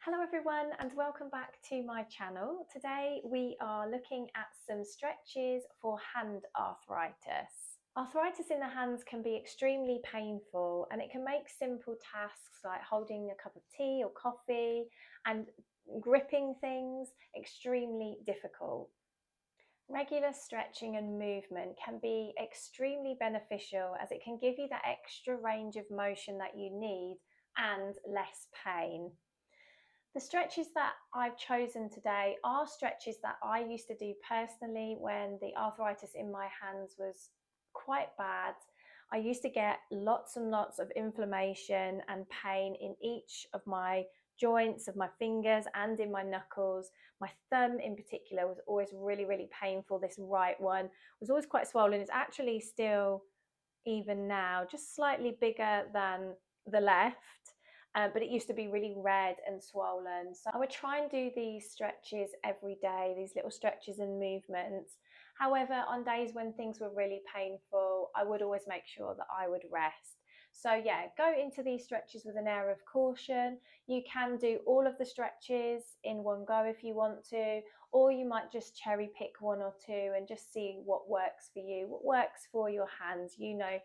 Hello everyone and welcome back to my channel. Today we are looking at some stretches for hand arthritis. Arthritis in the hands can be extremely painful and it can make simple tasks like holding a cup of tea or coffee and gripping things extremely difficult. Regular stretching and movement can be extremely beneficial as it can give you that extra range of motion that you need and less pain. The stretches that I've chosen today are stretches that I used to do personally when the arthritis in my hands was quite bad. I used to get lots and lots of inflammation and pain in each of my joints of my fingers and in my knuckles. My thumb in particular was always really painful. This right one was always quite swollen. It's actually still, even now, just slightly bigger than the left. But it used to be really red and swollen. So I would try and do these stretches every day, these little stretches and movements. However, on days when things were really painful, I would always make sure that I would rest. So yeah, go into these stretches with an air of caution. You can do all of the stretches in one go if you want to, or you might just cherry pick one or two and just see what works for you, what works for your hands. You know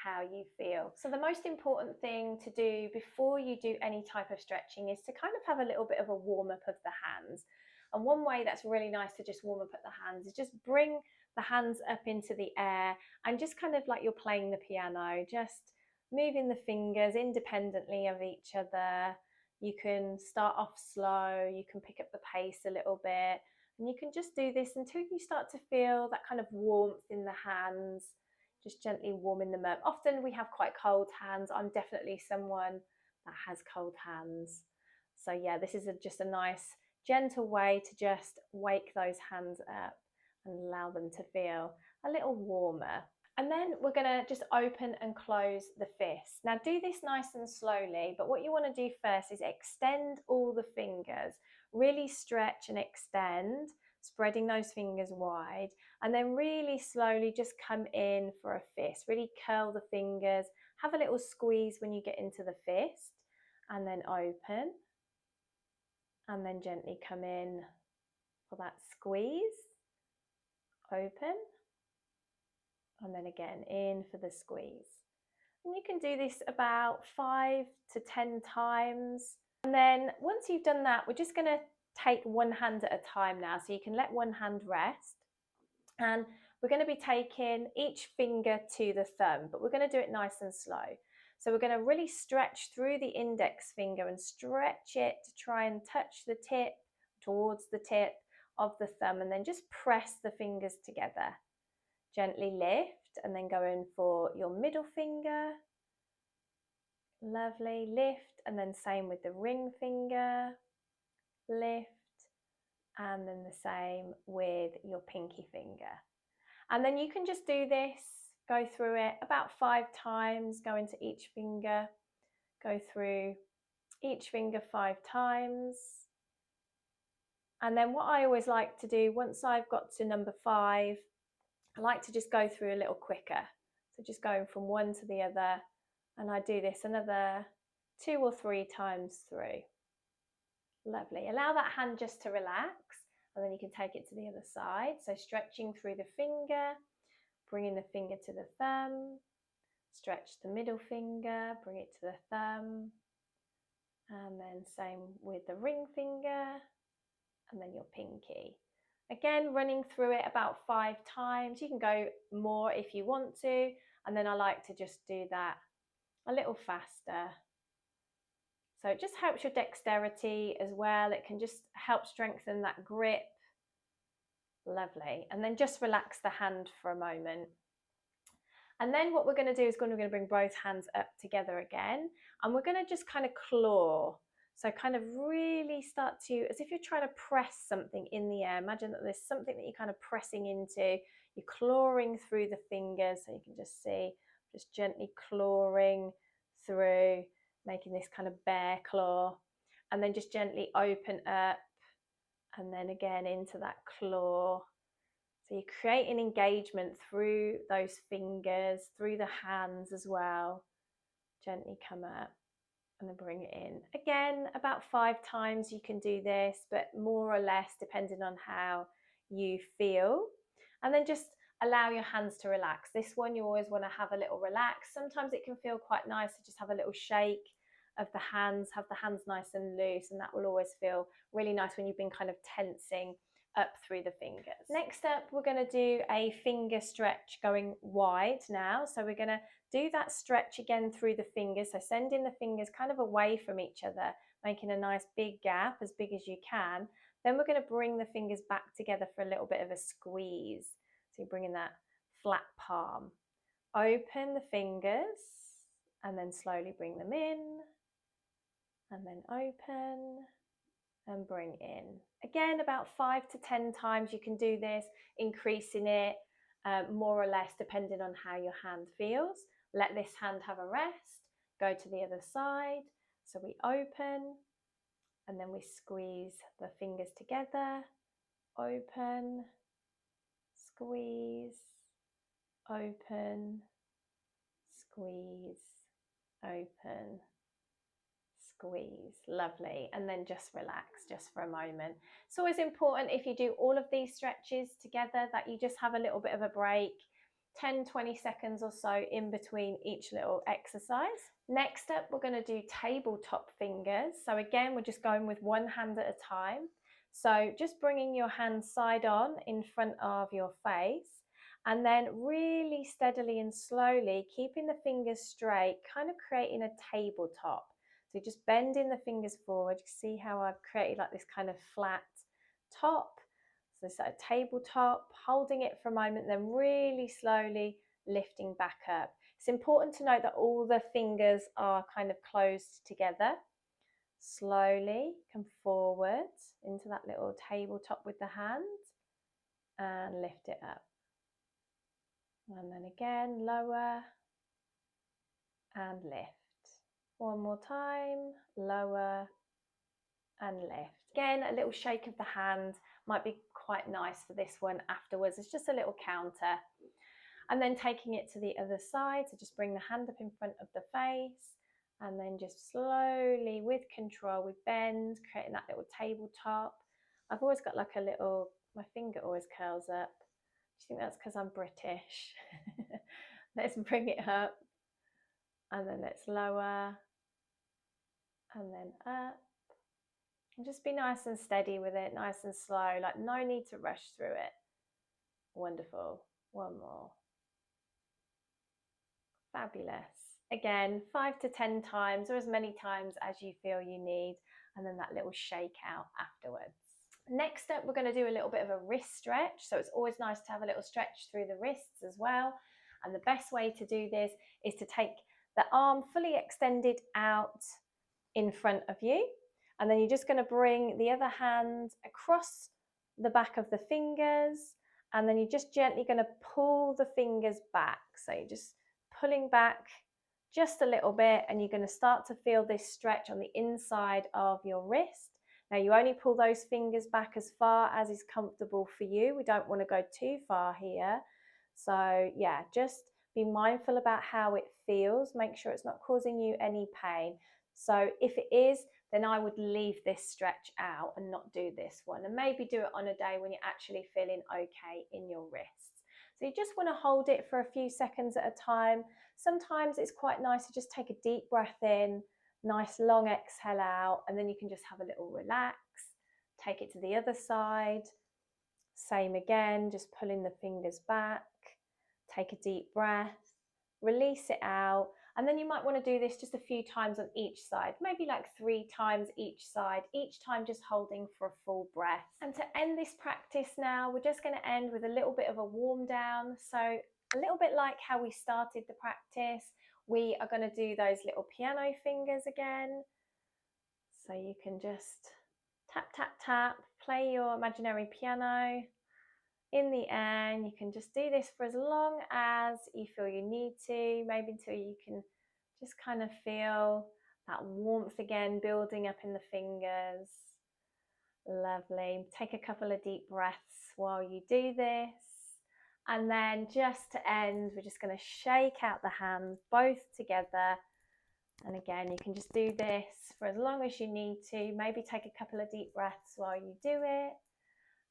how you feel. So the most important thing to do before you do any type of stretching is to kind of have a little bit of a warm up of the hands. And one way that's really nice to just warm up at the hands is just bring the hands up into the air and just kind of like you're playing the piano, just moving the fingers independently of each other. You can start off slow, you can pick up the pace a little bit, and you can just do this until you start to feel that kind of warmth in the hands, just gently warming them up. Often we have quite cold hands. I'm definitely someone that has cold hands. So yeah, this is just a nice gentle way to just wake those hands up and allow them to feel a little warmer. And then we're going to just open and close the fist. Now do this nice and slowly, but what you want to do first is extend all the fingers. Really stretch and extend, spreading those fingers wide, and then really slowly just come in for a fist. Really curl the fingers, have a little squeeze when you get into the fist, and then open, and then gently come in for that squeeze, open, and then again in for the squeeze. And you can do this about 5 to 10 times. And then once you've done that, we're just going to take one hand at a time now. So you can let one hand rest. And we're going to be taking each finger to the thumb, but we're going to do it nice and slow. So we're going to really stretch through the index finger and stretch it to try and touch the tip towards the tip of the thumb, and then just press the fingers together. Gently lift and then go in for your middle finger. Lovely, lift, and then same with the ring finger, lift, and then the same with your pinky finger. And then you can just do this, go through it about 5 times, go into each finger, go through each finger 5 times. And then what I always like to do, once I've got to number 5, I like to just go through a little quicker. So just going from one to the other, and I do this another 2 or 3 times through. Lovely. Allow that hand just to relax, and then you can take it to the other side. So stretching through the finger, bringing the finger to the thumb, stretch the middle finger, bring it to the thumb, and then same with the ring finger, and then your pinky. Again, running through it about 5 times. You can go more if you want to, and then I like to just do that a little faster. So it just helps your dexterity as well. It can just help strengthen that grip. Lovely. And then just relax the hand for a moment. And then what we're going to do is we're going to bring both hands up together again, and we're going to just kind of claw. So kind of really start to, as if you're trying to press something in the air. Imagine that there's something that you're kind of pressing into. You're clawing through the fingers, so you can just see, just gently clawing through, making this kind of bear claw, and then just gently open up, and then again into that claw. So you create an engagement through those fingers, through the hands as well. Gently come up and then bring it in. Again, about 5 times you can do this, but more or less depending on how you feel. And then just allow your hands to relax. This one you always want to have a little relax. Sometimes it can feel quite nice to just have a little shake of the hands, have the hands nice and loose, and that will always feel really nice when you've been kind of tensing up through the fingers. Next up, we're going to do a finger stretch going wide now. So we're going to do that stretch again through the fingers. So sending the fingers kind of away from each other, making a nice big gap, as big as you can. Then we're going to bring the fingers back together for a little bit of a squeeze. So you're bringing that flat palm. Open the fingers and then slowly bring them in, and then open and bring in. Again, about 5 to 10 times you can do this, increasing it more or less depending on how your hand feels. Let this hand have a rest, go to the other side. So we open and then we squeeze the fingers together, open, squeeze, open, squeeze, open, squeeze. Lovely. And then just relax just for a moment. It's always important, if you do all of these stretches together, that you just have a little bit of a break, 10-20 seconds or so in between each little exercise. Next up, we're going to do tabletop fingers. So again, we're just going with one hand at a time. So just bringing your hand side on in front of your face, and then really steadily and slowly keeping the fingers straight, kind of creating a tabletop. So just bending the fingers forward. You see how I've created like this kind of flat top. So it's like a tabletop, holding it for a moment, then really slowly lifting back up. It's important to note that all the fingers are kind of closed together. Slowly come forward into that little tabletop with the hand and lift it up. And then again, lower and lift. One more time, lower and lift. Again, a little shake of the hand might be quite nice for this one afterwards. It's just a little counter. And then taking it to the other side, so just bring the hand up in front of the face, and then just slowly, with control, we bend, creating that little tabletop. I've always got like a little, my finger always curls up. Do you think that's because I'm British? Let's bring it up, and then let's lower, and then up. And just be nice and steady with it, nice and slow, like no need to rush through it. Wonderful. One more. Fabulous. Again, 5 to 10 times, or as many times as you feel you need, and then that little shake out afterwards. Next up, we're going to do a little bit of a wrist stretch. So it's always nice to have a little stretch through the wrists as well. And the best way to do this is to take the arm fully extended out in front of you. And then you're just going to bring the other hand across the back of the fingers, and then you're just gently going to pull the fingers back. So you're just pulling back just a little bit, and you're going to start to feel this stretch on the inside of your wrist. Now you only pull those fingers back as far as is comfortable for you. We don't want to go too far here. So yeah, just be mindful about how it feels. Make sure it's not causing you any pain. So if it is, then I would leave this stretch out and not do this one, and maybe do it on a day when you're actually feeling okay in your wrists. So you just want to hold it for a few seconds at a time. Sometimes it's quite nice to just take a deep breath in, nice long exhale out, and then you can just have a little relax. Take it to the other side. Same again, just pulling the fingers back. Take a deep breath, release it out. And then you might want to do this just a few times on each side, maybe like 3 times each side, each time just holding for a full breath. And to end this practice now, we're just going to end with a little bit of a warm down. So a little bit like how we started the practice, we are going to do those little piano fingers again. So you can just tap, tap, tap, play your imaginary piano in the air, and you can just do this for as long as you feel you need to, maybe until you can just kind of feel that warmth again building up in the fingers. Lovely. Take a couple of deep breaths while you do this. And then just to end, we're just going to shake out the hands both together And again, you can just do this for as long as you need to. Maybe take a couple of deep breaths while you do it,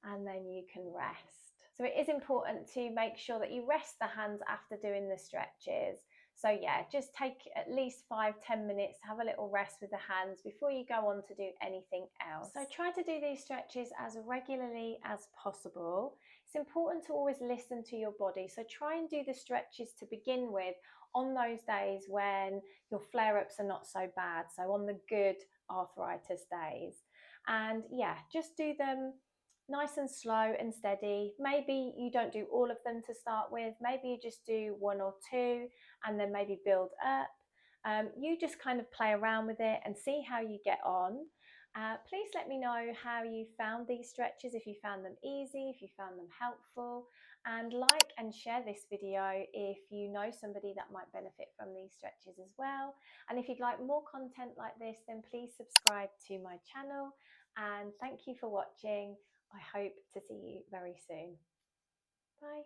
and then you can rest. So it is important to make sure that you rest the hands after doing the stretches. So yeah, just take at least 5-10 minutes to have a little rest with the hands before you go on to do anything else. So try to do these stretches as regularly as possible. It's important to always listen to your body. So try and do the stretches to begin with on those days when your flare-ups are not so bad. So on the good arthritis days. And yeah, just do them nice and slow and steady. Maybe you don't do all of them to start with. Maybe you just do 1 or 2 and then maybe build up. You just kind of play around with it and see how you get on. Please let me know how you found these stretches, if you found them easy, if you found them helpful, and like and share this video if you know somebody that might benefit from these stretches as well. And if you'd like more content like this, then please subscribe to my channel, and thank you for watching. I hope to see you very soon. Bye.